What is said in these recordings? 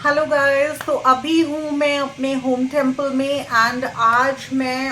Hello guys, तो अभी हूँ मैं अपने होम टेम्पल में एंड आज मैं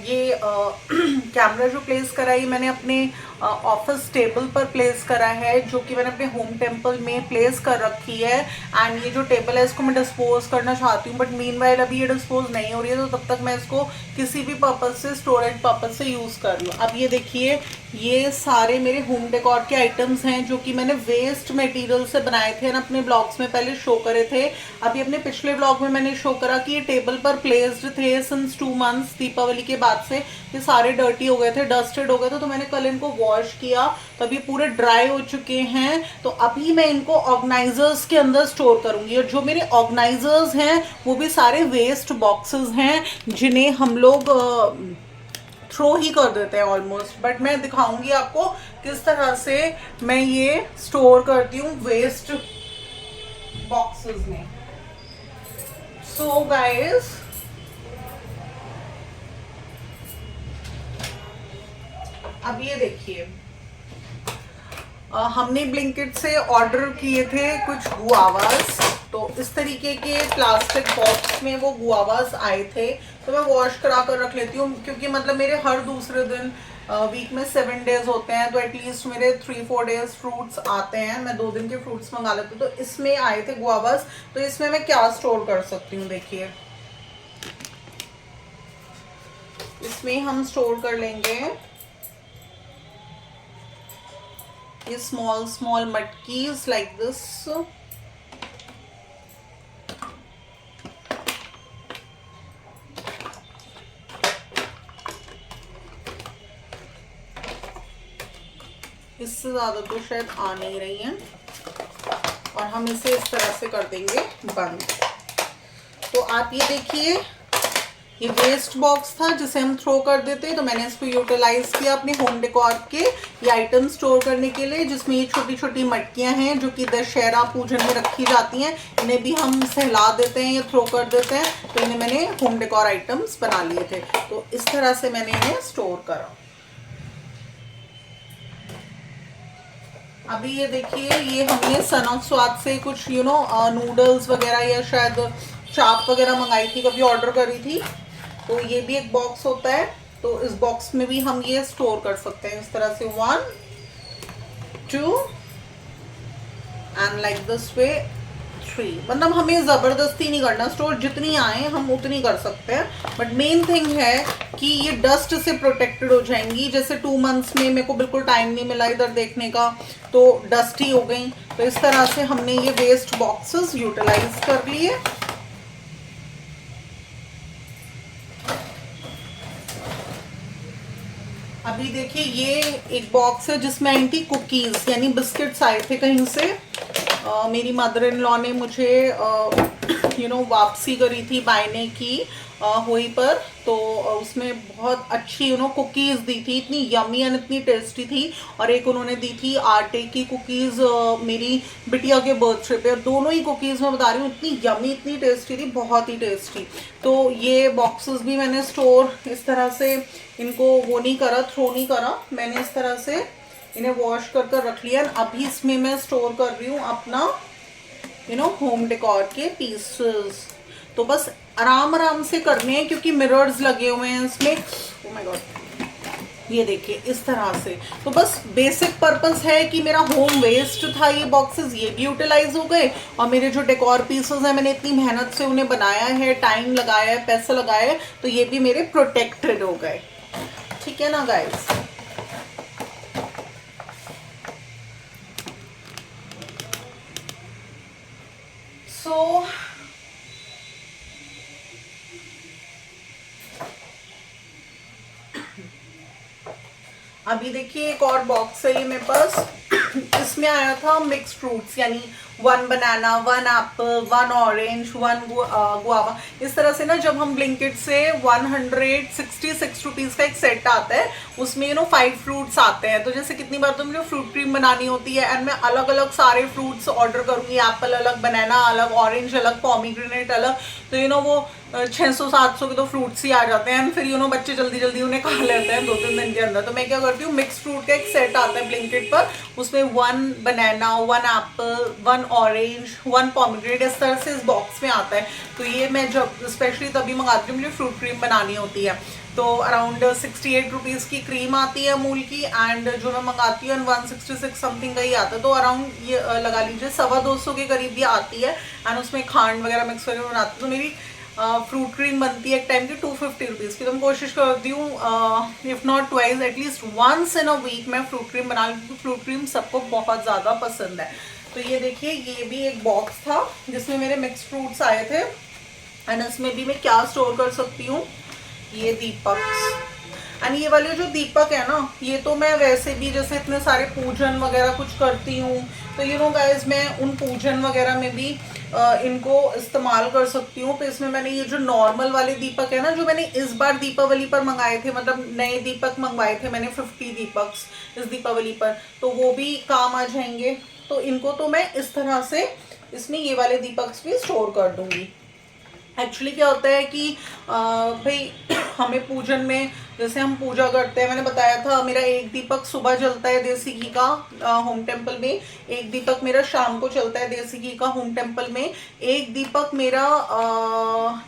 ये कैमरा जो प्लेस करा है मैंने अपने ऑफिस टेबल पर प्लेस करा है, जो कि मैंने अपने होम टेम्पल में प्लेस कर रखी है। एंड ये जो टेबल है इसको मैं डिस्पोज करना चाहती हूँ, बट मीनवाइल अभी ये डिस्पोज नहीं हो रही है, तो तब तक मैं इसको किसी भी पर्पज से, स्टोरेज पर्पज से यूज़ कर लूँ। अब ये देखिए, ये सारे मेरे होम डेकोर के आइटम्स हैं जो कि मैंने वेस्ट मटेरियल से बनाए थे ना, अपने ब्लॉग्स में पहले शो करे थे। अभी अपने पिछले ब्लॉग में मैंने शो करा कि ये टेबल पर प्लेस्ड थे सिंस 2 मंथ्स। दीपावली के बाद से ये सारे डर्टी हो गए थे, डस्टेड हो गए थे, तो मैंने कल इनको वॉश किया, तो अभी पूरे ड्राई हो चुके हैं। तो अभी मैं इनको ऑर्गेनाइजर्स के अंदर स्टोर करूंगी, और जो मेरे ऑर्गेनाइजर्स हैं वो भी सारे वेस्ट बॉक्सेस हैं जिन्हें हम लोग थ्रो ही कर देते हैं ऑलमोस्ट। बट मैं दिखाऊंगी आपको किस तरह से मैं ये स्टोर करती हूँ वेस्ट बॉक्सेस में। सो गाइस, अब ये देखिए, हमने ब्लिंकिट से ऑर्डर किए थे कुछ गुआवास, तो इस तरीके के प्लास्टिक बॉक्स में वो गुआवास आए थे। तो मैं वॉश करा कर रख लेती हूँ, क्योंकि मतलब मेरे हर दूसरे दिन वीक में 7 डेज होते हैं, तो एटलीस्ट मेरे 3-4 डेज फ्रूट्स आते हैं। मैं 2 दिन के फ्रूट्स मंगा लेती हूँ, तो इसमें आए थे गुआवास। तो इसमें मैं क्या स्टोर कर सकती हूँ, देखिए इसमें हम स्टोर कर लेंगे ये स्मॉल स्मॉल मटकीज लाइक दिस। इससे ज़्यादा तो शायद आ नहीं रही हैं, और हम इसे इस तरह से कर देंगे बंद। तो आप ये देखिए, ये वेस्ट बॉक्स था जिसे हम थ्रो कर देते, तो मैंने इसको यूटिलाइज किया अपने होम डेकोर के ये आइटम स्टोर करने के लिए, जिसमें ये छोटी छोटी मटकियां हैं जो कि दशहरा पूजन में रखी जाती हैं। इन्हें भी हम सहला देते हैं या थ्रो कर देते हैं, तो इन्हें मैंने होम डेकोर आइटम्स बना लिए थे। तो इस तरह से मैंने इन्हें स्टोर करा। अभी ये देखिए, ये हमने सन ऑफ स्वाद से कुछ नूडल्स वगैरह या शायद चाप वगैरह मंगाई थी, कभी ऑर्डर करी थी। तो ये भी एक बॉक्स होता है, तो इस बॉक्स में भी हम ये स्टोर कर सकते हैं इस तरह से 1 2 एंड लाइक दिस वे 3। मतलब हमें ज़बरदस्ती नहीं करना, स्टोर जितनी आए हम उतनी कर सकते हैं, बट मेन थिंग है कि ये डस्ट से प्रोटेक्टेड हो जाएंगी। जैसे 2 मंथ्स में मेरे को बिल्कुल टाइम नहीं मिला इधर देखने का, तो डस्टी हो गई। तो इस तरह से हमने ये वेस्ट बॉक्सेस यूटिलाइज कर लिए। अभी देखिए, ये एक बॉक्स है जिसमें आई थी कुकीज, यानी बिस्किट्स आए थे कहीं से। मेरी मदर इन लॉ ने मुझे वापसी करी थी बायने की होई पर, तो उसमें बहुत अच्छी कुकीज़ दी थी, इतनी यमी एंड इतनी टेस्टी थी। और एक उन्होंने दी थी आटे की कुकीज़ मेरी बिटिया के बर्थडे पे, और दोनों ही कुकीज़ मैं बता रही हूँ इतनी यमी, इतनी टेस्टी थी, बहुत ही टेस्टी। तो ये बॉक्सेस भी मैंने स्टोर इस तरह से, इनको वो नहीं करा, थ्रो नहीं करा, मैंने इस तरह से इन्हें वॉश कर कर रख लिया। अभी इसमें मैं स्टोर कर रही हूँ अपना होम डेकोर के पीसेस। तो बस आराम आराम से करने हैं, क्योंकि मिरर्स लगे हुए हैं इसमें। ओह माय गॉड, ये देखिए इस तरह से। तो बस बेसिक पर्पस है कि मेरा होम वेस्ट था ये बॉक्सेस, ये भी यूटिलाइज हो गए, और मेरे जो डेकोर पीसेस हैं मैंने इतनी मेहनत से उन्हें बनाया है, टाइम लगाया है, पैसा लगाया है, तो ये भी मेरे प्रोटेक्टेड हो गए। ठीक है ना गाइस? सो अभी देखिए, एक और बॉक्स है ये मेरे पास। इसमें आया था मिक्स फ्रूट्स, यानी 1 बनाना, 1 एप्पल, 1 ऑरेंज, 1 गुआवा। इस तरह से ना, जब हम ब्लिंकिट से 166 रुपीज़ का एक सेट आता है, उसमें 5 फ्रूट्स आते हैं। तो जैसे कितनी बार तो मुझे फ्रूट क्रीम बनानी होती है, एंड मैं अलग अलग सारे फ्रूट्स ऑर्डर करूँगी, एप्पल अलग, बनाना अलग, ऑरेंज अलग, पॉमीग्रेनेट अलग। तो वो 600-700 के तो फ्रूट्स ही आ जाते हैं, फिर बच्चे जल्दी जल्दी उन्हें खा लेते हैं 2-3 दिन के अंदर। तो मैं क्या करती हूँ, मिक्स फ्रूट का एक सेट आता है ब्लिंकिट पर, उसमें 1 बनाना, 1 एप्पल, 1 ऑरेंज, 1 पोमेग्रेनेट, इस तरह से इस बॉक्स में आता है। तो ये मैं जब स्पेशली तभी मंगाती हूँ, मुझे फ्रूट क्रीम बनानी होती है। तो अराउंड 68 रुपीज़ की क्रीम आती है अमूल की, एंड जो मैं मंगाती हूँ 166 समथिंग का ही आता है। तो अराउंड ये लगा लीजिए 250 के करीब ये आती है, एंड उसमें खांड वगैरह मिक्स करके बनाती हूँ। तो मेरी फ्रूट क्रीम बनती है एक टाइम की 250 रुपीज़ की। तो मैं कोशिश करती हूँ if not twice at least once in a week मैं फ्रूट क्रीम बना लूँ, क्योंकि फ्रूट क्रीम सबको बहुत ज़्यादा पसंद है। तो ये देखिए, ये भी एक बॉक्स था जिसमें मेरे मिक्स फ्रूट्स आए थे, एंड इसमें भी मैं क्या स्टोर कर सकती हूँ, ये दीपक, एंड ये वाले जो दीपक है ना, ये तो मैं वैसे भी जैसे इतने सारे पूजन वगैरह कुछ करती हूँ, तो गाइज मैं उन पूजन वगैरह में भी इनको इस्तेमाल कर सकती हूँ। तो इसमें मैंने ये जो नॉर्मल वाले दीपक है ना, जो मैंने इस बार दीपावली पर मंगाए थे, मतलब नए दीपक मंगवाए थे मैंने 50 दीपक्स इस दीपावली पर, तो वो भी काम आ जाएंगे। तो इनको तो मैं इस तरह से इसमें ये वाले दीपक्स भी स्टोर कर दूंगी। एक्चुअली क्या होता है कि भाई हमें पूजन में जैसे हम पूजा करते हैं, मैंने बताया था मेरा एक दीपक सुबह जलता है देसी घी का होम टेम्पल में, एक दीपक मेरा शाम को चलता है देसी घी का होम टेम्पल में, एक दीपक मेरा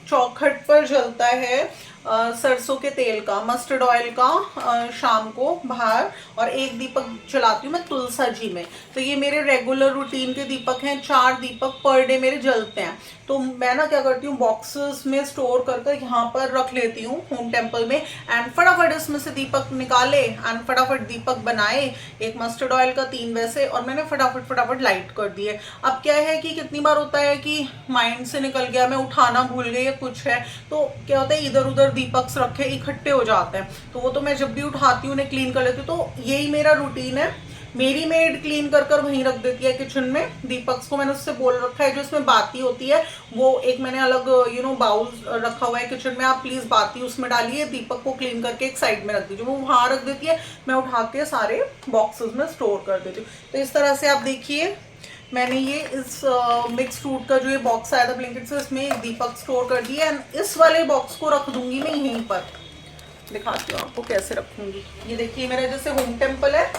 चौखट पर जलता है सरसों के तेल का, मस्टर्ड ऑयल का शाम को बाहर, और एक दीपक जलाती हूँ मैं तुलसा जी में। तो ये मेरे रेगुलर रूटीन के दीपक हैं, 4 दीपक पर डे मेरे जलते हैं। तो मैं ना क्या करती हूँ, बॉक्सेस में स्टोर कर यहाँ पर रख लेती हूँ होम टेम्पल में, एंड फटाफट इसमें से दीपक निकाले एंड फटाफट दीपक बनाए, एक मस्टर्ड ऑयल का 3 वैसे, और मैंने फटाफट लाइट कर दिए। अब क्या है कि कितनी बार होता है कि माइंड से निकल गया, मैं उठाना भूल गई या कुछ है, तो क्या होता है इधर उधर दीपक्स रखे इकट्ठे हो जाते हैं, तो वो तो मैं जब भी उठाती हूँ उन्हें क्लीन कर लेती हूँ। तो यही मेरा रूटीन है, मेरी मेड क्लीन कर वहीं रख देती है किचन में दीपक्स को। मैंने उससे बोल रखा है जो इसमें बाती होती है वो एक मैंने अलग बाउल रखा हुआ है किचन में, आप प्लीज बाती उसमें डालिए, दीपक को क्लीन करके एक साइड में रख दीजिए, वो वहां रख देती है, मैं उठा के सारे बॉक्सेस में स्टोर कर देती हूँ। तो इस तरह से आप देखिए मैंने ये इस मिक्स फ्रूट का जो ये बॉक्स आया था ब्लिंकिट से, इसमें दीपक स्टोर कर दिया, एंड इस वाले बॉक्स को रख दूंगी मैं यहीं पर, दिखाती हूँ आपको कैसे रखूंगी। ये देखिए मेरा जैसे होम टेम्पल है,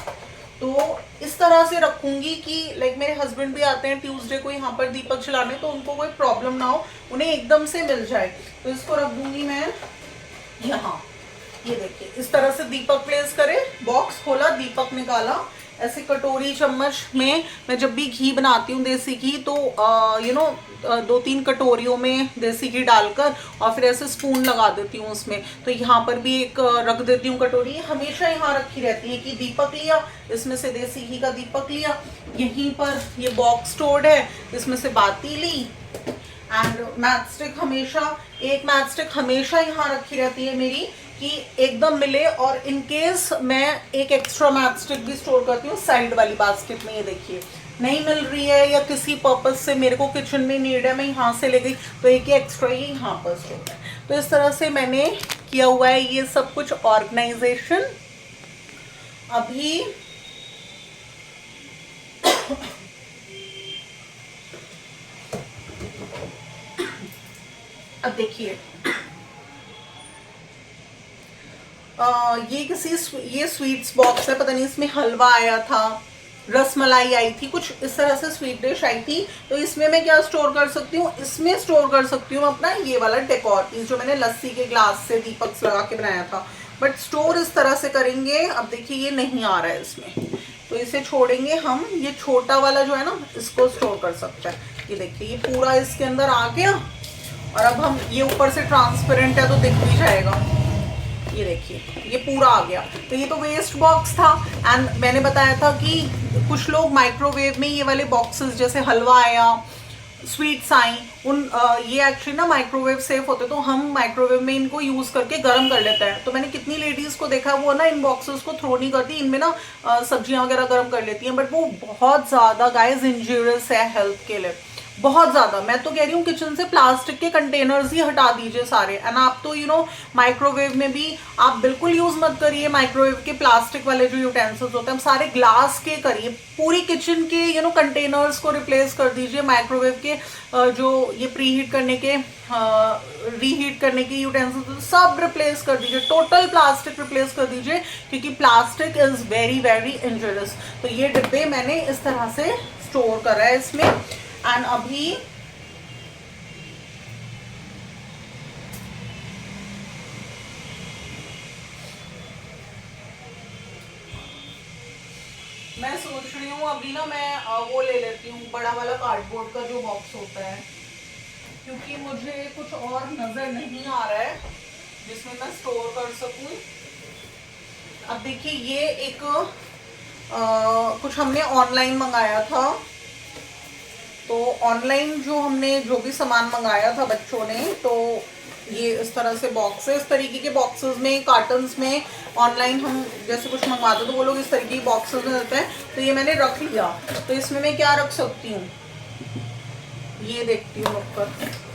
तो इस तरह से रखूंगी कि लाइक मेरे हस्बैंड भी आते हैं ट्यूसडे को यहाँ पर दीपक जलाने, तो उनको कोई प्रॉब्लम ना हो, उन्हें एकदम से मिल जाए। तो इसको रख दूंगी मैं यहाँ, ये देखिए इस तरह से दीपक प्लेस करे, बॉक्स खोला, दीपक निकाला, ऐसे कटोरी चम्मच में मैं जब भी घी बनाती हूँ देसी घी, तो 2-3 कटोरियों में देसी घी डालकर और फिर ऐसे स्पून लगा देती हूँ उसमें। तो यहाँ पर भी एक रख देती हूँ कटोरी, हमेशा यहाँ रखी रहती है कि दीपक लिया, इसमें से देसी घी का दीपक लिया, यहीं पर ये बॉक्स स्टोर्ड है, इसमें से बाती ली, एंड मैच स्टिक हमेशा, एक मैच स्टिक हमेशा यहाँ रखी रहती है मेरी कि एकदम मिले, और इन केस मैं एक एक्स्ट्रा मैच स्टिक भी स्टोर करती हूँ साइड वाली बास्केट में। ये देखिए नहीं मिल रही है या किसी पर्पज से मेरे को किचन में नीड है, मैं यहाँ से ले गई, तो एक एक्स्ट्रा ये यहाँ पर स्टोर है। तो इस तरह से मैंने किया हुआ है ये सब कुछ ऑर्गेनाइजेशन। अभी अब देखिए ये स्वीट्स बॉक्स है, पता नहीं इसमें हलवा आया था, रसमलाई आई थी, कुछ इस तरह से स्वीट डिश आई थी। तो इसमें मैं क्या स्टोर कर सकती हूँ, इसमें स्टोर कर सकती हूँ अपना ये वाला डेकोर पीस जो मैंने लस्सी के ग्लास से दीपक लगा के बनाया था, बट स्टोर इस तरह से करेंगे। अब देखिए ये नहीं आ रहा है इसमें, तो इसे छोड़ेंगे हम, ये छोटा वाला जो है ना इसको स्टोर कर सकते हैं। ये देखिए ये पूरा इसके अंदर आ गया, और अब हम ये ऊपर से ट्रांसपेरेंट है तो दिख भी जाएगा, ये देखिए ये पूरा आ गया। तो ये तो वेस्ट बॉक्स था, एंड मैंने बताया था कि कुछ लोग माइक्रोवेव में ये वाले बॉक्सेस जैसे हलवा आया, स्वीट्स आई, ये एक्चुअली ना माइक्रोवेव सेफ होते, तो हम माइक्रोवेव में इनको यूज करके गर्म कर लेते हैं। तो मैंने कितनी लेडीज को देखा वो ना इन बॉक्सेस को थ्रो नहीं करती, इनमें ना सब्जियां वगैरह गर्म कर लेती हैं, बट वो बहुत ज्यादा गाइस इंजूरियस है हेल्थ के लिए, बहुत ज्यादा। मैं तो कह रही हूँ किचन से प्लास्टिक के कंटेनर्स ही हटा दीजिए सारे। एंड आप तो माइक्रोवेव में भी आप बिल्कुल यूज मत करिए माइक्रोवेव के प्लास्टिक वाले जो यूटेंसिल्स होते हैं, सारे ग्लास के करिए। पूरी किचन के कंटेनर्स को रिप्लेस कर दीजिए माइक्रोवेव के जो ये प्री हीट करने के रीहीट करने के यूटेंसिल्स सब रिप्लेस कर दीजिए। टोटल प्लास्टिक रिप्लेस कर दीजिए, क्योंकि plastic is very very injurious. तो ये डिब्बे मैंने इस तरह से स्टोर करा है इसमें। एंड अभी मैं सोच रही हूँ अभी ना मैं वो ले लेती हूँ बड़ा वाला कार्डबोर्ड का जो बॉक्स होता है, क्योंकि मुझे कुछ और नजर नहीं आ रहा है जिसमें मैं स्टोर कर सकूं। अब देखिए ये एक कुछ हमने ऑनलाइन मंगाया था। तो ऑनलाइन जो हमने जो भी सामान मंगाया था बच्चों ने, तो ये इस तरह से बॉक्स है। इस तरीके के बॉक्सेस में, कार्टन्स में ऑनलाइन हम जैसे कुछ मंगवाते तो वो लोग इस तरीके के बॉक्सेस में देते हैं। तो ये मैंने रख लिया। तो इसमें मैं क्या रख सकती हूँ, ये देखती हूँ रखकर।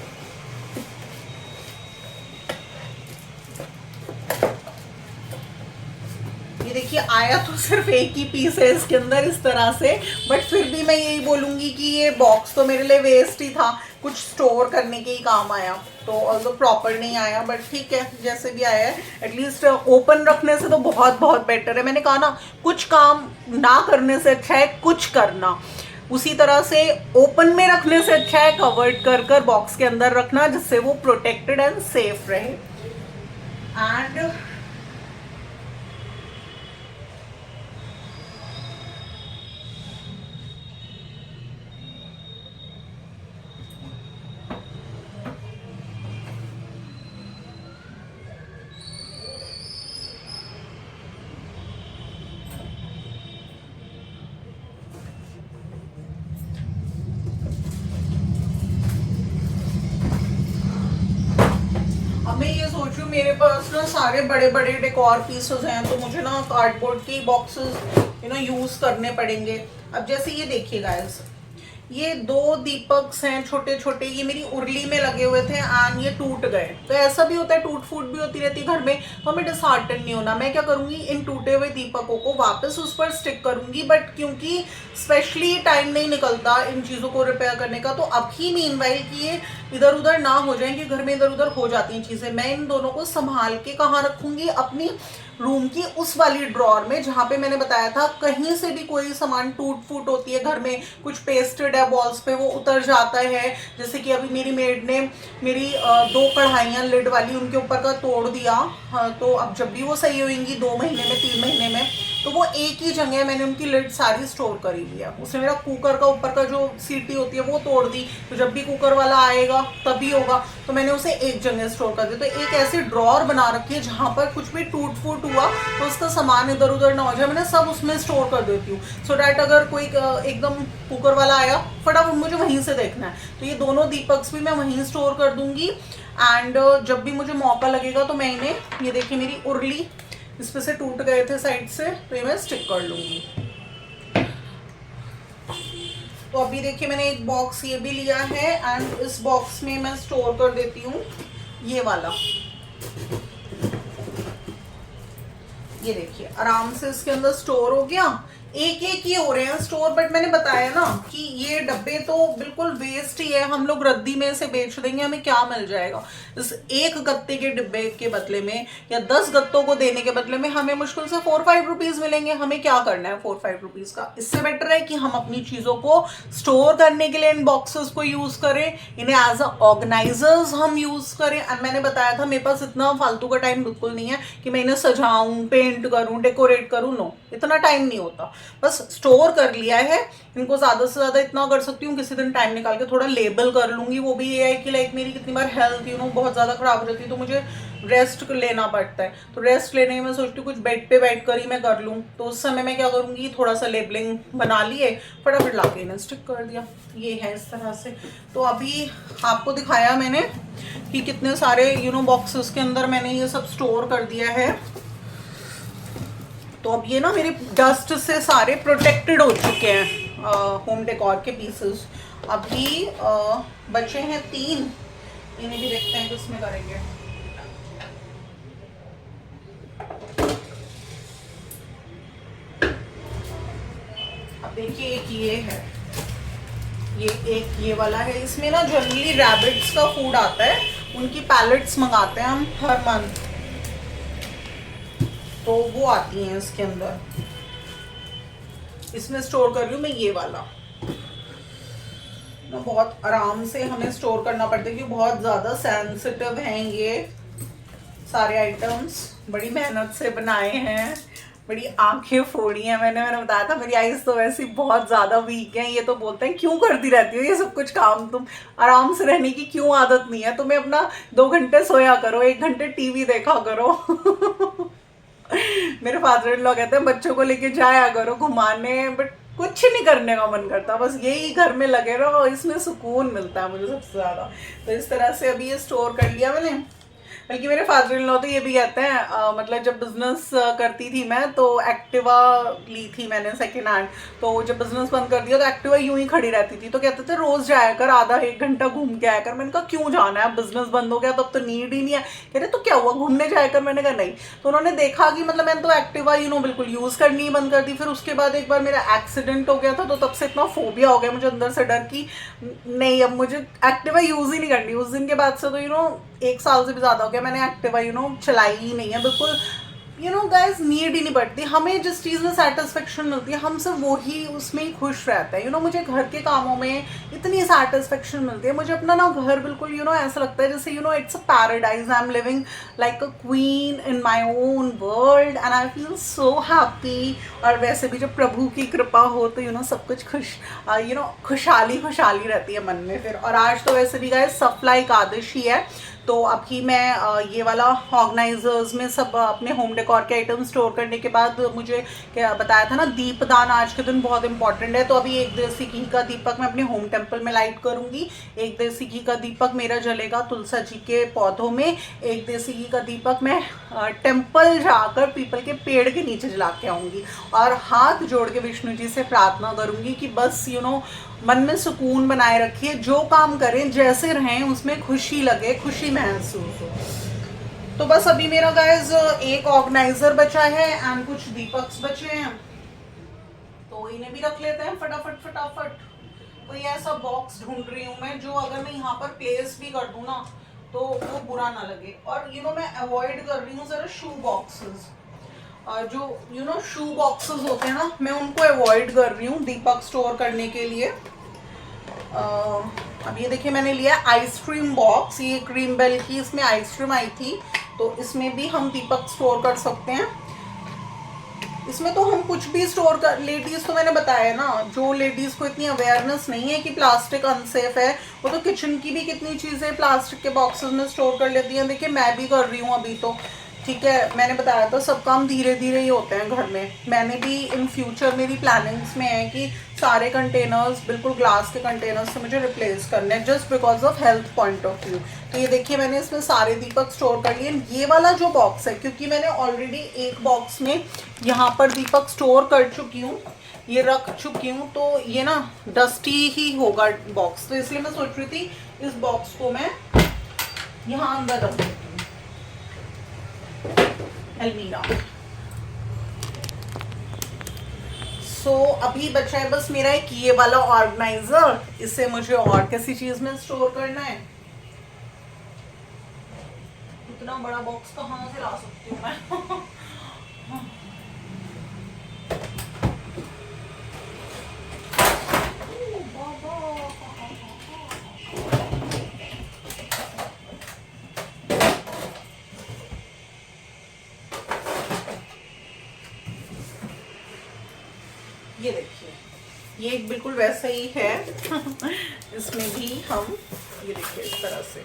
ये देखिए आया तो सिर्फ एक ही पीस है इसके अंदर इस तरह से, बट फिर भी मैं यही बोलूंगी कि ये बॉक्स तो मेरे लिए वेस्ट ही था, कुछ स्टोर करने के ही काम आया। तो ऑल्दो प्रॉपर नहीं आया, बट ठीक है जैसे भी आया है। एटलीस्ट ओपन रखने से तो बहुत बहुत बेटर है। मैंने कहा ना, कुछ काम ना करने से अच्छा है कुछ करना। उसी तरह से ओपन में रखने से अच्छा है कवर्ड कर कर बॉक्स के अंदर रखना, जिससे वो प्रोटेक्टेड एंड सेफ रहे। एंड अब मैं ये सोच रही हूँ मेरे पास ना सारे बड़े बड़े डेकोर पीसेस हैं, तो मुझे ना कार्डबोर्ड के बॉक्सेस यूज करने पड़ेंगे। अब जैसे ये देखिए गाइस, ये दो दीपक्स हैं छोटे छोटे, ये मेरी उर्ली में लगे हुए थे एंड ये टूट गए। तो ऐसा भी होता है, टूट फूट भी होती रहती है घर में, तो हमें डिसहार्टन नहीं होना। मैं क्या करूंगी, इन टूटे हुए दीपकों को वापस उस पर स्टिक करूंगी। बट क्योंकि स्पेशली टाइम नहीं निकलता इन चीज़ों को रिपेयर करने का, तो अभी मीनवाइल कि ये इधर उधर ना हो जाए, कि घर में इधर उधर हो जाती हैं चीज़ें, मैं इन दोनों को संभाल के कहाँ रखूंगी, अपनी रूम की उस वाली ड्रॉर में जहाँ पे मैंने बताया था कहीं से भी कोई सामान टूट फूट होती है घर में, कुछ पेस्टेड है वॉल्स पे वो उतर जाता है। जैसे कि अभी मेरी मेड ने मेरी दो कढ़ाइयाँ लिड वाली उनके ऊपर का तोड़ दिया। तो अब जब भी वो सही होंगी 2 महीने में 3 महीने में, तो वो एक ही जगह मैंने उनकी लिड सारी स्टोर करी हुई है। उसने मेरा कुकर का ऊपर का जो सीटी होती है वो तोड़ दी, तो जब भी कुकर वाला आएगा तभी होगा, तो मैंने उसे एक जगह स्टोर कर दिया। तो एक ऐसी ड्रॉर बना रखी है जहाँ पर कुछ भी टूट फूट हुआ तो उसका सामान इधर उधर ना हो जाए, मैंने सब उसमें स्टोर कर देती हूँ। सो डैट अगर कोई एकदम कुकर वाला आया फटाफट मुझे वहीं से देखना है। तो ये दोनों दीपक्स भी मैं वहीं स्टोर कर दूंगी। एंड जब भी मुझे मौका लगेगा तो मैं इन्हें, ये देखिए मेरी उर्ली इस पे से टूट गए थे साइड से, तो ये मैं स्टिक कर लूंगी। तो अभी देखिए मैंने एक बॉक्स ये भी लिया है एंड इस बॉक्स में मैं स्टोर कर देती हूँ ये वाला। ये देखिए आराम से इसके अंदर स्टोर हो गया। एक एक ही हो रहे हैं स्टोर, बट मैंने बताया ना कि ये डब्बे तो बिल्कुल वेस्ट ही है, हम लोग रद्दी में से बेच देंगे, हमें क्या मिल जाएगा इस एक गत्ते के डिब्बे के बदले में, या 10 गत्तों को देने के बदले में हमें मुश्किल से 4-5 रुपीज मिलेंगे। हमें क्या करना है 4-5 रुपीज का, इससे बेटर है कि हम अपनी चीजों को स्टोर करने के लिए इन बॉक्सेस को यूज करें, इन्हें एज अ ऑर्गेनाइजर्स हम यूज करें। एंड मैंने बताया था मेरे पास इतना फालतू का टाइम बिल्कुल नहीं है कि मैं इन्हें सजाऊं, पेंट करूं, डेकोरेट करूं, नो, इतना टाइम नहीं होता। बस स्टोर कर लिया है, इनको ज्यादा से ज्यादा इतना कर सकती हूँ किसी दिन टाइम निकाल के थोड़ा लेबल कर लूंगी। वो भी ये है कि लाइक मेरी कितनी बार हेल्थ बहुत ज्यादा खराब हो जाती है, तो मुझे रेस्ट लेना पड़ता है। तो रेस्ट लेने में मैं सोचती हूँ कुछ बेड पे बैठ कर ही मैं कर लूँ। तो उस समय मैं क्या करूँगी, थोड़ा सा लेबलिंग बना लिए, फटाफट ला के इन्हें स्टिक कर दिया। ये है इस तरह से। तो अभी आपको दिखाया मैंने कि कितने सारे बॉक्सेस के अंदर मैंने ये सब स्टोर कर दिया है। तो अब ये ना मेरे डस्ट से सारे प्रोटेक्टेड हो चुके हैं होम डेकोर के पीसेस। अभी बचे हैं 3, इन्हें भी देखते हैं किसमें करेंगे। अब देखिए एक ये है, एक ये वाला है। इसमें ना जनरली रैबिट्स का फूड आता है, उनकी पैलेट्स मंगाते हैं हम हर मंथ, तो वो आती हैं इसके अंदर। इसमें स्टोर कर रही हूँ मैं ये वाला ना, बहुत आराम से हमें स्टोर करना पड़ता है क्योंकि बहुत ज़्यादा सेंसिटिव हैं ये सारे आइटम्स। बड़ी मेहनत से बनाए हैं, बड़ी आंखें फोड़ी हैं मैंने बताया था मेरी आईज तो वैसे बहुत ज़्यादा वीक हैं। ये तो बोलते हैं क्यों करती रहती हो ये सब कुछ काम, तुम आराम से रहने की क्यों आदत नहीं है तुम्हें, अपना 2 घंटे सोया करो, 1 घंटे टीवी देखा करो। मेरे फादर इन लॉ कहते हैं बच्चों को लेके जाया करो घुमाने, बट कुछ नहीं करने का मन करता, बस यही घर में लगे रहो, इसमें सुकून मिलता है मुझे सबसे ज़्यादा। तो इस तरह से अभी ये स्टोर कर लिया मैंने। बल्कि मेरे फादर इन लॉ तो ये भी कहते हैं, मतलब जब बिजनेस करती थी मैं तो एक्टिवा ली थी मैंने सेकेंड हैंड, तो जब बिजनेस बंद कर दिया तो एक्टिवा यूं ही खड़ी रहती थी, तो कहते थे रोज जाया कर, आधा 1 घंटा घूम के आया कर। मैंने कहा क्यों जाना है, बिजनेस बंद हो गया तब तो नीड ही नहीं है। कह रहे तो क्या हुआ घूमने जाया कर, मैंने कहा नहीं। तो उन्होंने देखा कि मतलब मैंने तो एक्टिवा बिल्कुल यूज करनी ही बंद कर दी। फिर उसके बाद एक बार मेरा एक्सीडेंट हो गया था, तो तब से इतना फोबिया हो गया मुझे अंदर से डर की नहीं अब मुझे एक्टिवा यूज ही नहीं करनी। उस दिन के बाद से तो 1 साल से भी ज्यादा हो गया मैंने एक्टिवा चलाई ही नहीं है बिल्कुल। गाइस नीड ही नहीं पड़ती हमें, जिस चीज़ में सेटिस्फेक्शन मिलती है हम सब वही उसमें ही खुश रहते हैं। मुझे घर के कामों में इतनी सेटिस्फेक्शन मिलती है, मुझे अपना ना घर बिल्कुल ऐसा लगता है जैसे it's a paradise, I am living like a queen in my own world and I feel so happy. और वैसे भी जब प्रभु की कृपा हो तो सब कुछ खुशहाली खुशहाली रहती है मन में फिर। और आज तो वैसे भी गाइस सफला एकादशी है, तो अभी मैं ये वाला ऑर्गेनाइजर्स में सब अपने होम डेकोर के आइटम स्टोर करने के बाद मुझे क्या बताया था ना, दीपदान आज के दिन बहुत इंपॉर्टेंट है। तो अभी 1 देसी घी का दीपक मैं अपने होम टेम्पल में लाइट करूंगी, 1 देसी घी का दीपक मेरा जलेगा तुलसा जी के पौधों में, 1 देसी घी का दीपक मैं टेम्पल जाकर पीपल के पेड़ के नीचे जला के आऊँगी और हाथ जोड़ के विष्णु जी से प्रार्थना करूँगी कि बस मन में सुकून बनाए रखिए, जो काम करें जैसे रहें उसमें खुशी लगे, खुशी महसूस हो। तो बस अभी मेरा गाइस एक ऑर्गेनाइजर बचा है एंड कुछ दीपक्स बचे हैं, तो इन्हें भी रख लेते हैं फटाफट फटाफट। कोई ऐसा बॉक्स ढूंढ रही हूँ मैं जो अगर मैं यहाँ पर प्लेस भी कर दूँ ना तो वो बुरा ना लगे। और मैं अवॉइड कर रही हूँ जरा शू बॉक्सेस, जो शू बॉक्सेस होते हैं ना मैं उनको अवॉइड कर रही हूँ दीपक स्टोर करने के लिए। अब ये देखिए मैंने लिया आइसक्रीम बॉक्स, ये क्रीम बेल की इसमें आइसक्रीम आई थी, तो इसमें भी हम दीपक स्टोर कर सकते हैं। इसमें तो हम कुछ भी स्टोर कर, लेडीज़ तो मैंने बताया ना, जो लेडीज़ को इतनी अवेयरनेस नहीं है कि प्लास्टिक अनसेफ है, वो तो किचन की भी कितनी चीज़ें प्लास्टिक के बॉक्सेस में स्टोर कर लेती हैं। देखिए मैं भी कर रही हूँ अभी तो, ठीक है। मैंने बताया था सब काम धीरे धीरे ही होते हैं घर में। मैंने भी इन फ्यूचर मेरी प्लानिंग्स में है कि सारे कंटेनर्स बिल्कुल ग्लास के कंटेनर्स से मुझे रिप्लेस करने हैं, just because of health point of view. तो ये देखिए मैंने इसमें सारे दीपक स्टोर कर लिए। ये वाला जो बॉक्स है, क्योंकि मैंने ऑलरेडी एक बॉक्स में यहाँ पर दीपक स्टोर कर चुकी हूँ, ये रख चुकी हूँ, तो ये ना डस्टी ही होगा बॉक्स, तो इसलिए मैं सोच रही थी इस बॉक्स को मैं यहाँ अंदर रख देती हूँ अलमीरा। सो अभी बचा है बस मेरा एक ये वाला ऑर्गेनाइजर, इसे मुझे और किसी चीज में स्टोर करना है। इतना बड़ा बॉक्स कहाँ से ला सकती हूँ मैं? ये देखिए ये बिल्कुल वैसा ही है। इसमें भी हम ये देखिए इस तरह से।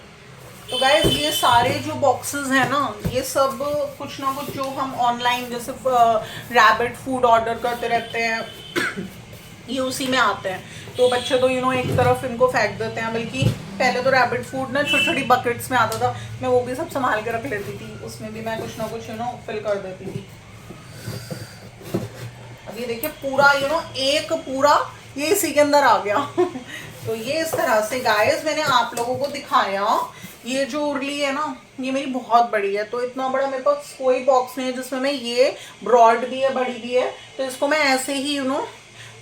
तो गाइस ये सारे जो बॉक्सेस हैं ना, ये सब कुछ ना कुछ जो हम ऑनलाइन जैसे रैबिट फूड ऑर्डर करते रहते हैं ये उसी में आते हैं। तो बच्चे तो एक तरफ इनको फेंक देते हैं, बल्कि पहले तो रैबिट फूड ना छोटी छोटी बकेट्स में आता था, मैं वो भी सब संभाल के रख लेती थी, उसमें भी मैं कुछ ना कुछ फिल कर देती थी। अब ये देखिए पूरा एक पूरा ये इसी के अंदर आ गया। तो ये इस तरह से गाइस मैंने आप लोगों को दिखाया। ये जो उर्ली है ना, ये मेरी बहुत बड़ी है, तो इतना बड़ा मेरे पास कोई बॉक्स नहीं है जिसमें मैं ये ब्रॉड भी है, बड़ी भी है, तो इसको मैं ऐसे ही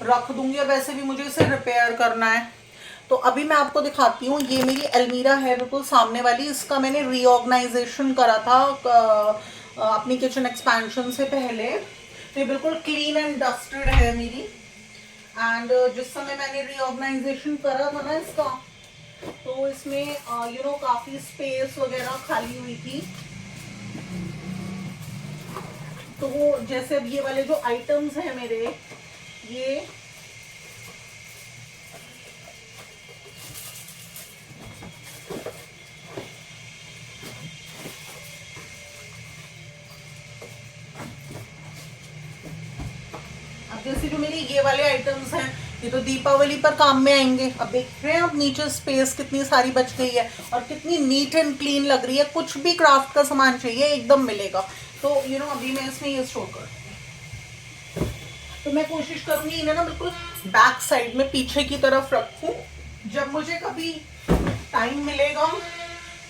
रख दूंगी। अब वैसे भी मुझे इसे रिपेयर करना है। तो अभी मैं आपको दिखाती हूँ, ये मेरी अलमीरा है बिल्कुल सामने वाली। इसका मैंने रीऑर्गेनाइजेशन करा था अपनी किचन एक्सपेंशन से पहले। तो ये बिल्कुल क्लीन एंड डस्टेड है मेरी। एंड जिस समय मैंने रीऑर्गेनाइजेशन करा था ना इसका, तो इसमें काफी स्पेस वगैरह खाली हुई थी। तो वो जैसे अब ये वाले जो आइटम्स हैं मेरे, ये अब जैसे जो मेरे ये वाले आइटम्स हैं, ये तो दीपावली पर काम में आएंगे। अब देख रहे हैं आप नीचे स्पेस कितनी सारी बच गई है और कितनी नीट एंड क्लीन लग रही है। कुछ भी क्राफ्ट का सामान चाहिए एकदम मिलेगा। तो अभी मैं इसमें ये स्टोर कर, तो मैं कोशिश करूंगी इन्हें ना बिल्कुल बैक साइड में पीछे की तरफ रखूं। जब मुझे कभी टाइम मिलेगा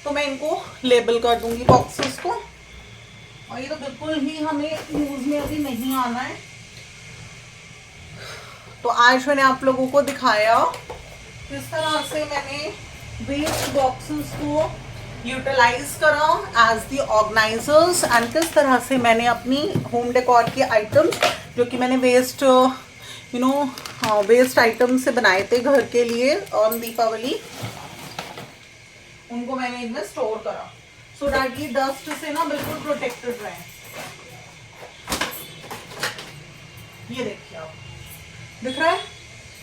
तो मैं इनको लेबल कर दूंगी बॉक्सेस को। और ये तो बिल्कुल ही हमें यूज में अभी नहीं आना है। तो आज मैंने आप लोगों को दिखाया किस तरह से मैंने वेस्ट बॉक्सेस को यूटिलाइज करा एज द ऑर्गेनाइजर्स, एंड किस तरह से मैंने अपनी होम डेकोर के आइटम्स जो कि मैंने वेस्ट आइटम से बनाए थे घर के लिए ऑन दीपावली, उनको मैंने इनमें स्टोर करा सो दैट ये डस्ट से ना बिल्कुल प्रोटेक्टेड रहे। ये देखिए आप, दिख रहा है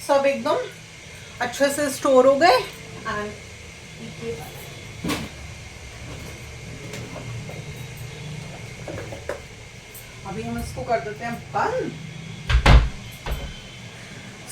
सब एकदम अच्छे से स्टोर हो गए। एंड अभी हम इसको कर देते हैं बंद।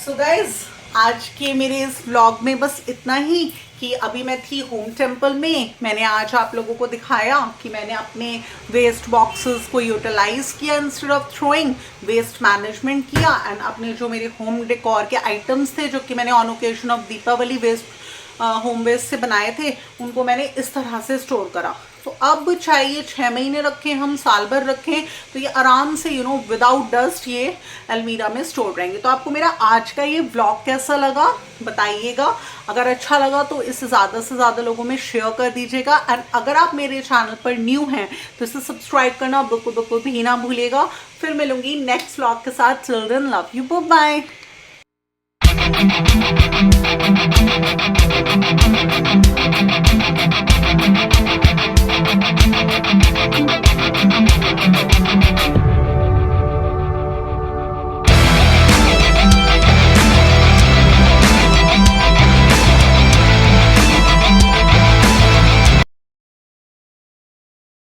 सो गाइज, आज के मेरे इस व्लॉग में बस इतना ही कि अभी मैं थी होम टेम्पल में। मैंने आज आप लोगों को दिखाया कि मैंने अपने वेस्ट बॉक्सेस को यूटिलाइज किया instead of throwing, waste management किया, एंड अपने जो मेरे होम डेकोर के आइटम्स थे जो कि मैंने on occasion of Deepawali home waste से बनाए थे, उनको मैंने इस तरह से स्टोर करा। तो अब चाहे ये 6 महीने रखें, हम साल भर रखें, तो ये आराम से विदाउट डस्ट ये अलमीरा में स्टोर रहेंगे। तो आपको मेरा आज का ये व्लॉग कैसा लगा बताइएगा। अगर अच्छा लगा तो इसे ज़्यादा से ज़्यादा लोगों में शेयर कर दीजिएगा। एंड अगर आप मेरे चैनल पर न्यू हैं तो इसे सब्सक्राइब करना बिल्कुल भी ना भूलिएगा। फिर मिलूंगी नेक्स्ट व्लॉग के साथ। Till then love you, bye bye.